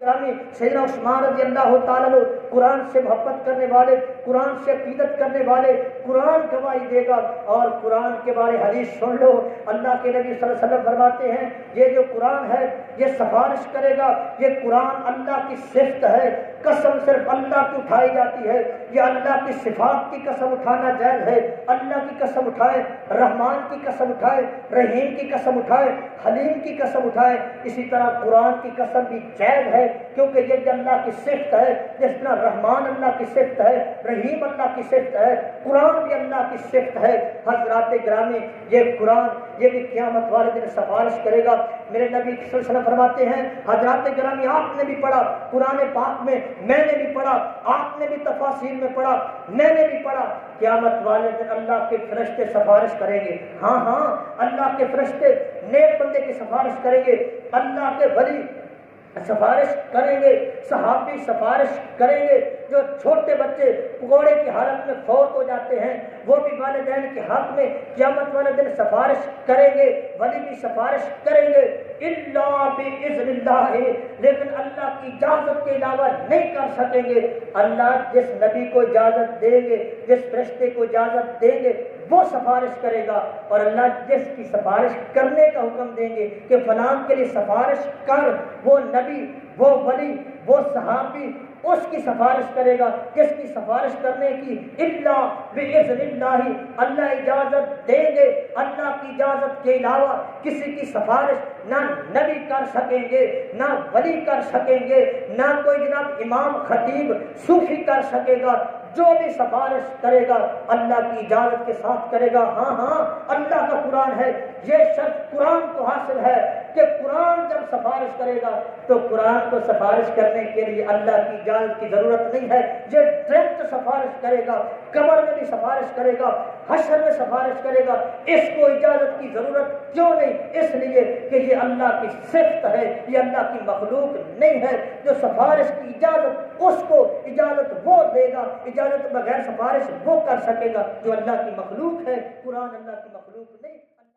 گرامی سیدنا عثمان رضی اللہ تعالیٰ عنہ قرآن سے محبت کرنے والے، قرآن سے عقیدت کرنے والے، قرآن گواہی دے گا۔ اور قرآن کے بارے حدیث سن لو، اللہ کے نبی صلی اللہ علیہ وسلم فرماتے ہیں یہ جو قرآن ہے یہ سفارش کرے گا، یہ قرآن اللہ کی صفت ہے، قسم صرف اللہ کی اٹھائی جاتی ہے، یہ اللہ کی صفات کی قسم اٹھانا جائز ہے۔ اللہ کی قسم اٹھائے، رحمان کی قسم اٹھائے، رحیم کی قسم اٹھائے، حلیم کی قسم اٹھائے، اسی طرح قرآن کی قسم بھی جائز ہے، کیونکہ یہ اللہ کی صفت ہے۔ جس طرح رحمان اللہ کی صفت ہے، رحیم اللہ کی صفت ہے، قرآن بھی اللہ کی صفت ہے۔ حضرات گرامی یہ قرآن یہ بھی قیامت والے دن سفارش کرے گا۔ میرے نبی صلی اللہ علیہ وسلم فرماتے ہیں، حضرات گرامی آپ نے بھی پڑھا قرآن پاک میں، میں نے بھی پڑھا، آپ نے بھی تفاسیر میں پڑھا، میں نے بھی پڑھا، قیامت والے دن اللہ کے فرشتے سفارش کریں گے۔ ہاں ہاں، اللہ کے فرشتے نیک بندے کی سفارش کریں گے، اللہ کے ولی سفارش کریں گے، صحابی سفارش کریں گے، جو چھوٹے بچے پکوڑے کی حالت میں فوت ہو جاتے ہیں وہ بھی والدین کے حق میں قیامت والے دن سفارش کریں گے، ولی بھی سفارش کریں گے، الا باذن اللہ، لیکن اللہ کی اجازت کے علاوہ نہیں کر سکیں گے۔ اللہ جس نبی کو اجازت دیں گے، جس فرشتے کو اجازت دیں گے وہ سفارش کرے گا، اور اللہ جس کی سفارش کرنے کا حکم دیں گے کہ فلاں کے لیے سفارش کر، وہ نبی، وہ ولی، وہ صحابی اس کی سفارش کرے گا جس کی سفارش کرنے کی الا باذن اللہ، اللہ اجازت دیں گے۔ اللہ کی اجازت کے علاوہ کسی کی سفارش نہ نبی کر سکیں گے، نہ ولی کر سکیں گے، نہ کوئی جناب امام خطیب صوفی کر سکے گا۔ جو بھی سفارش کرے گا اللہ کی اجازت کے ساتھ کرے گا۔ ہاں ہاں، اللہ کا قرآن ہے، یہ شرط قرآن کو حاصل ہے کہ قرآن جب سفارش کرے گا تو قرآن کو سفارش کرنے کے لیے اللہ کی اجازت کی ضرورت نہیں ہے، یہ ڈائریکٹ سفارش کرے گا، قبر میں بھی سفارش کرے گا، حشر میں سفارش کرے گا۔ اس کو اجازت کی ضرورت کیوں نہیں؟ اس لیے کہ یہ اللہ کی صفت ہے، یہ اللہ کی مخلوق نہیں ہے۔ جو سفارش کی اجازت اس کو اجازت وہ دے گا، اجازت بغیر سفارش وہ کر سکے گا جو اللہ کی مخلوق ہے، قرآن اللہ کی مخلوق نہیں ہے۔